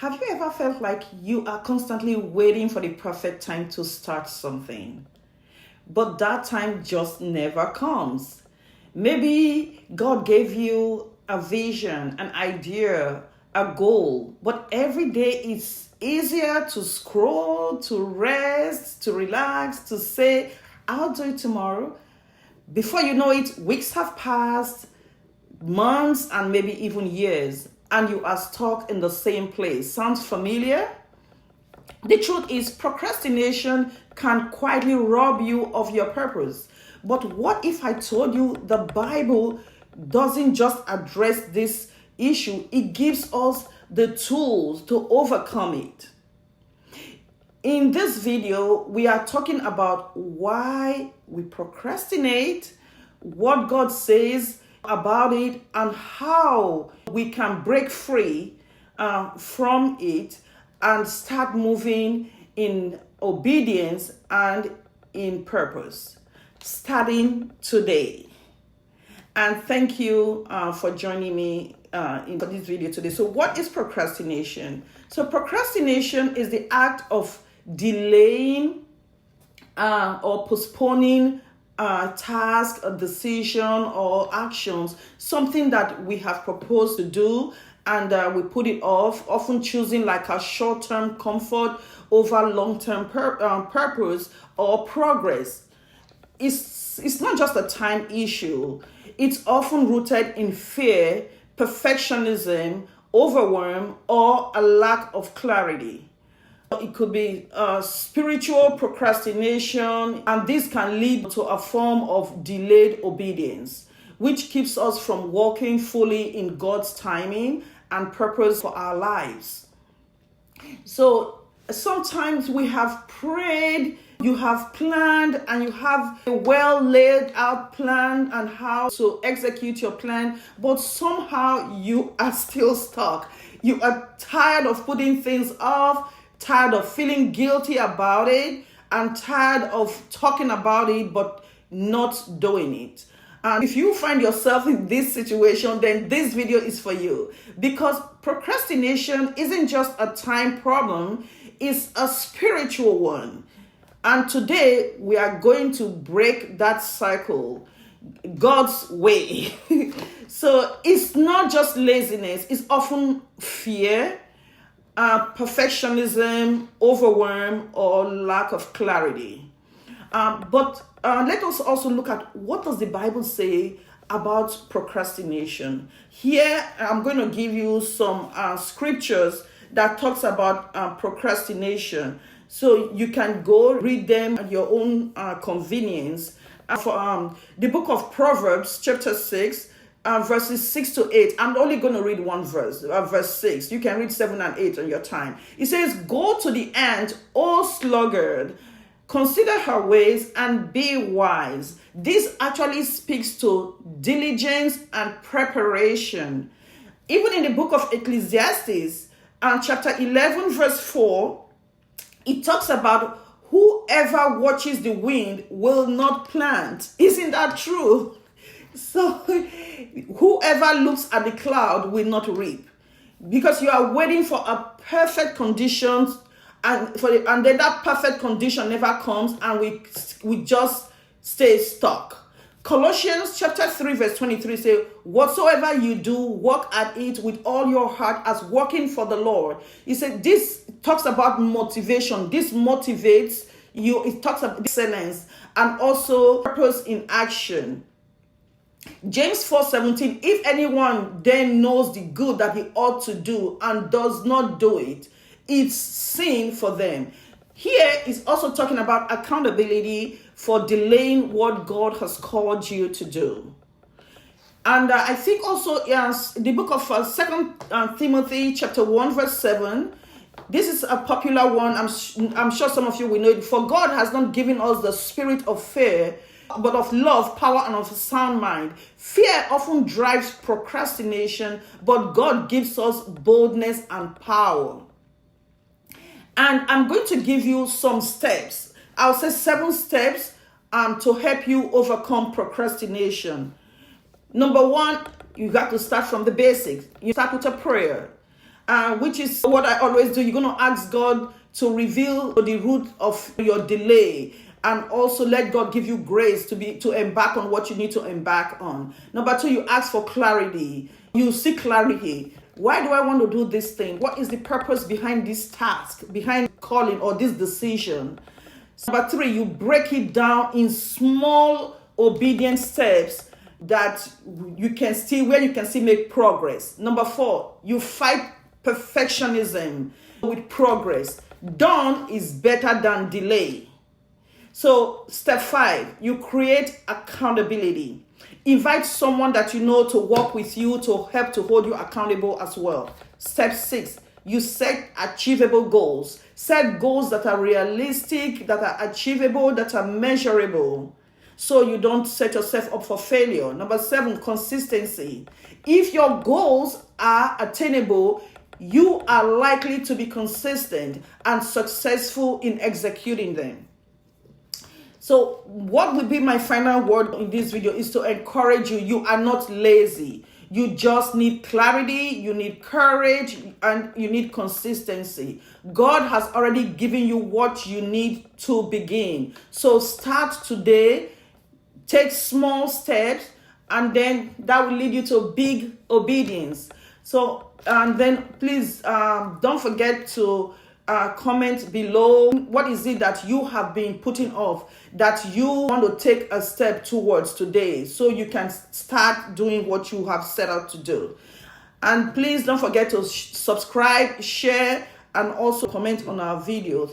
Have you ever felt like you are constantly waiting for the perfect time to start something, but that time just never comes? Maybe God gave you a vision, an idea, a goal, but every day it's easier to scroll, to rest, to relax, to say, I'll do it tomorrow. Before you know it, weeks have passed, months, and maybe even years, and you are stuck in the same place. Sounds familiar? The truth is, procrastination can quietly rob you of your purpose. But what if I told you the Bible doesn't just address this issue, it gives us the tools to overcome it. In this video, we are talking about why we procrastinate, what God says about it, and how we can break free from it and start moving in obedience and in purpose, starting today. And thank you for joining me in this video today. So what is procrastination? So procrastination is the act of delaying or postponing a task, a decision, or actions, something that we have proposed to do, and we put it off, often choosing like a short-term comfort over long-term purpose or progress. It's not just a time issue. It's often rooted in fear, perfectionism, overwhelm, or a lack of clarity. It could be spiritual procrastination, and this can lead to a form of delayed obedience, which keeps us from walking fully in God's timing and purpose for our lives. So sometimes we have prayed, you have planned, and you have a well laid out plan and how to execute your plan, but somehow you are still stuck. You are tired of putting things off, tired of feeling guilty about it, and tired of talking about it but not doing it. And if you find yourself in this situation, then this video is for you, because procrastination isn't just a time problem, it's a spiritual one. And today we are going to break that cycle God's way. So it's not just laziness, it's often fear, perfectionism, overwhelm, or lack of clarity. But let us also look at what does the Bible say about procrastination. Here, I'm going to give you some scriptures that talks about procrastination. So you can go read them at your own convenience. For the book of Proverbs, chapter 6, verses 6 to 8. I'm only going to read one verse, verse 6. You can read 7 and 8 on your time. It says, "Go to the ant, O sluggard, consider her ways and be wise." This actually speaks to diligence and preparation. Even in the book of Ecclesiastes, chapter 11, verse 4, it talks about whoever watches the wind will not plant. Isn't that true? So whoever looks at the cloud will not reap, because you are waiting for a perfect conditions, and then that perfect condition never comes, and we just stay stuck. Colossians chapter 3 verse 23 say, "Whatsoever you do, work at it with all your heart as working for the Lord." He said this talks about motivation. This motivates you. It talks about excellence and also purpose in action. James 4:17, "If anyone then knows the good that he ought to do and does not do it, it's sin for them." Here is also talking about accountability for delaying what God has called you to do. And I think also, yes, the book of 2 Timothy chapter 1 verse 7, this is a popular one. I'm sure some of you will know it. "For God has not given us the spirit of fear, but of love, power, and of a sound mind." Fear often drives procrastination, but God gives us boldness and power. And I'm going to give you some steps. I'll say 7 steps to help you overcome procrastination. Number 1, you got to start from the basics. You start with a prayer. which is what I always do. You're going to ask God to reveal the root of your delay, and also let God give you grace to embark on what you need to embark on. Number 2, you ask for clarity. You seek clarity. Why do I want to do this thing? What is the purpose behind this task, behind calling or this decision? Number 3, you break it down in small obedient steps that you can still make progress. Number 4, you fight perfectionism with progress. Done is better than delay. So step 5, you create accountability. Invite someone that you know to work with you to help to hold you accountable as well. Step 6, you set achievable goals. Set goals that are realistic, that are achievable, that are measurable, so you don't set yourself up for failure. Number 7, consistency. If your goals are attainable, you are likely to be consistent and successful in executing them. So what will be my final word in this video is to encourage you. You are not lazy. You just need clarity, you need courage, and you need consistency. God has already given you what you need to begin. So start today, take small steps, and then that will lead you to big obedience. So, and then please don't forget to comment below. What is it that you have been putting off that you want to take a step towards today, so you can start doing what you have set out to do? And please don't forget to subscribe, share, and also comment on our videos.